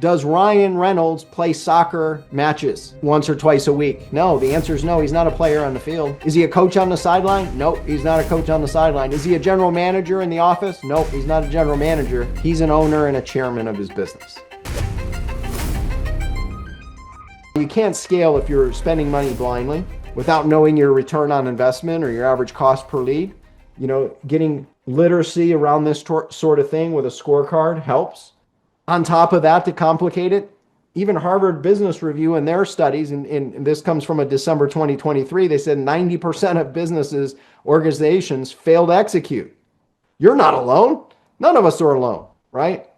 Does Ryan Reynolds play soccer matches once or twice a week? No, the answer is no. He's not a player on the field. Is he a coach on the sideline? Nope, he's not a coach on the sideline. Is he a general manager in the office? Nope, he's not a general manager. He's an owner and a chairman of his business. You can't scale if you're spending money blindly without knowing your return on investment or your average cost per lead. Getting literacy around this sort of thing with a scorecard helps. On top of that, to complicate it, even Harvard Business Review in their studies, and this comes from a December 2023, they said 90% of businesses, organizations fail to execute. You're not alone. None of us are alone, right?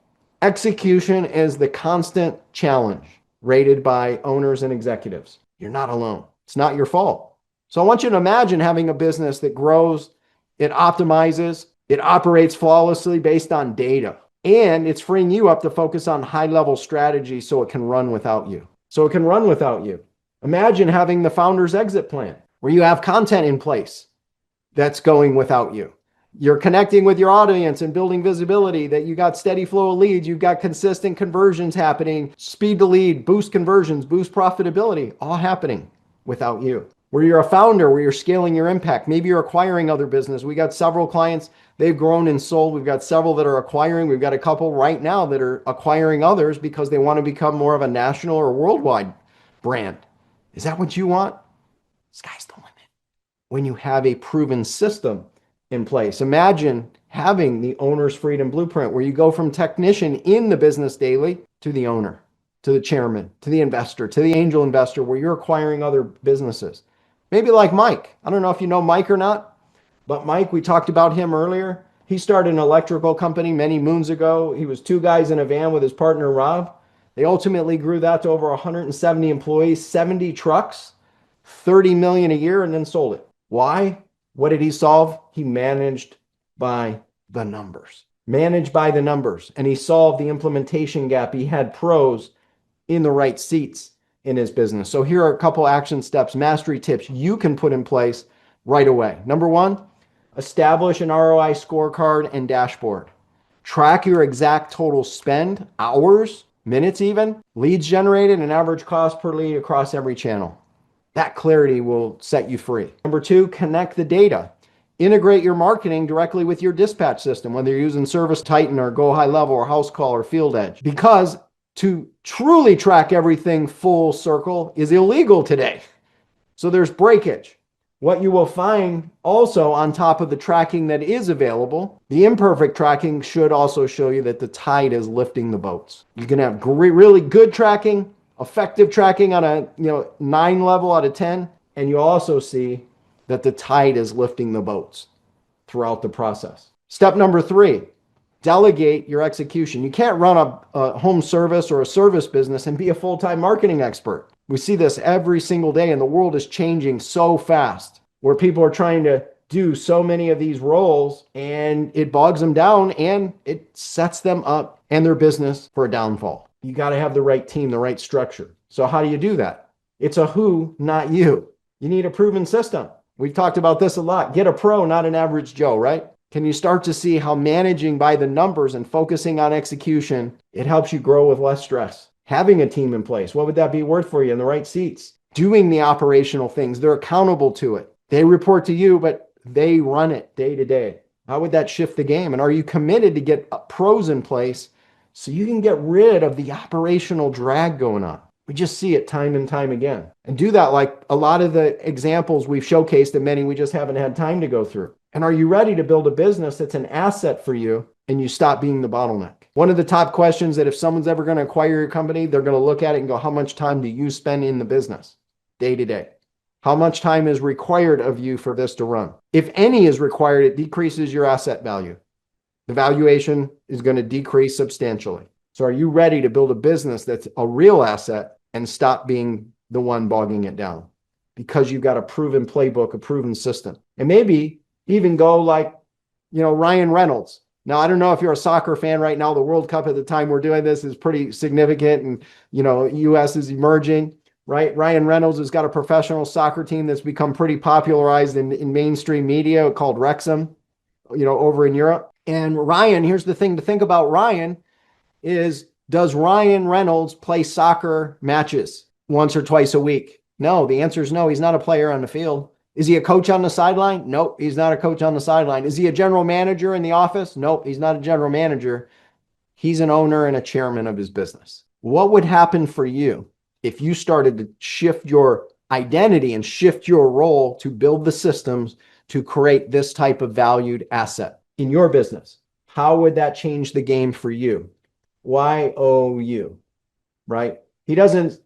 Execution is the constant challenge rated by owners and executives. You're not alone. It's not your fault. So I want you to imagine having a business that grows, it optimizes, it operates flawlessly based on data. And it's freeing you up to focus on high-level strategy so it can run without you. Imagine having the founder's exit plan where you have content in place that's going without you. You're connecting with your audience and building visibility, that you got steady flow of leads, you've got consistent conversions happening, speed to lead, boost conversions, boost profitability, all happening without you. Where you're a founder, where you're scaling your impact. Maybe you're acquiring other business. We got several clients, they've grown and sold. We've got several that are acquiring. We've got a couple right now that are acquiring others because they want to become more of a national or worldwide brand. Is that what you want? Sky's the limit. When you have a proven system in place. Imagine having the owner's freedom blueprint where you go from technician in the business daily to the owner, to the chairman, to the investor, to the angel investor, where you're acquiring other businesses. Maybe like Mike. I don't know if you know Mike or not, but Mike, we talked about him earlier. He started an electrical company many moons ago. He was two guys in a van with his partner, Rob. They ultimately grew that to over 170 employees, 70 trucks, 30 million a year, and then sold it. Why? What did he solve? He managed by the numbers. And he solved the implementation gap. He had pros in the right seats in his business. So here are a couple action steps, mastery tips you can put in place right away. Number one, establish an ROI scorecard and dashboard. Track your exact total spend, hours, minutes even, leads generated, and average cost per lead across every channel. That clarity will set you free. Number two, connect the data. Integrate your marketing directly with your dispatch system, whether you're using ServiceTitan or GoHighLevel or HouseCall or FieldEdge, because to truly track everything full circle is illegal today. So there's breakage. What you will find also on top of the tracking that is available, the imperfect tracking should also show you that the tide is lifting the boats. You can have really good tracking, effective tracking on a 9 level out of 10, and you also see that the tide is lifting the boats throughout the process. Step number 3, delegate your execution. You can't run a home service or a service business and be a full-time marketing expert. We see this every single day, and the world is changing so fast where people are trying to do so many of these roles, and it bogs them down and it sets them up and their business for a downfall. You got to have the right team, the right structure. So how do you do that? It's a who, not you. You need a proven system. We've talked about this a lot. Get a pro, not an average Joe, right? Can you start to see how managing by the numbers and focusing on execution, it helps you grow with less stress? Having a team in place, what would that be worth for you in the right seats? Doing the operational things, they're accountable to it. They report to you, but they run it day to day. How would that shift the game? And are you committed to get pros in place so you can get rid of the operational drag going on? We just see it time and time again. And do that like a lot of the examples we've showcased, and many we just haven't had time to go through. And are you ready to build a business that's an asset for you and you stop being the bottleneck? One of the top questions that if someone's ever going to acquire your company, they're going to look at it and go, how much time do you spend in the business day to day? How much time is required of you for this to run? If any is required, it decreases your asset value. The valuation is going to decrease substantially. So are you ready to build a business that's a real asset and stop being the one bogging it down? Because you've got a proven playbook, a proven system. And maybe even go like, Ryan Reynolds. Now, I don't know if you're a soccer fan right now. The World Cup at the time we're doing this is pretty significant, and, U.S. is emerging, right? Ryan Reynolds has got a professional soccer team that's become pretty popularized in mainstream media called Wrexham, over in Europe. And Ryan, here's the thing to think about Ryan is Does Ryan Reynolds play soccer matches once or twice a week? No, the answer is no. He's not a player on the field. Is he a coach on the sideline? Nope, he's not a coach on the sideline. Is he a general manager in the office? Nope, he's not a general manager. He's an owner and a chairman of his business. What would happen for you if you started to shift your identity and shift your role to build the systems to create this type of valued asset in your business? How would that change the game for you? YOU, right? He doesn't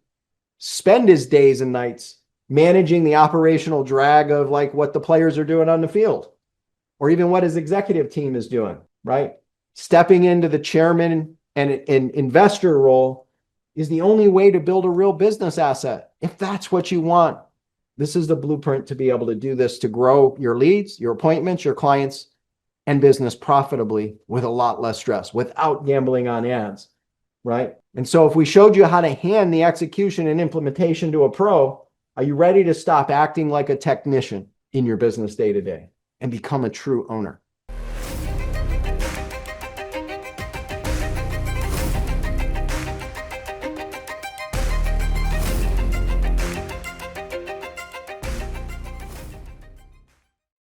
spend his days and nights managing the operational drag of like what the players are doing on the field or even what his executive team is doing, right? Stepping into the chairman and investor role is the only way to build a real business asset. If that's what you want, this is the blueprint to be able to do this, to grow your leads, your appointments, your clients, and business profitably with a lot less stress without gambling on ads, right? And so if we showed you how to hand the execution and implementation to a pro, are you ready to stop acting like a technician in your business day to day and become a true owner?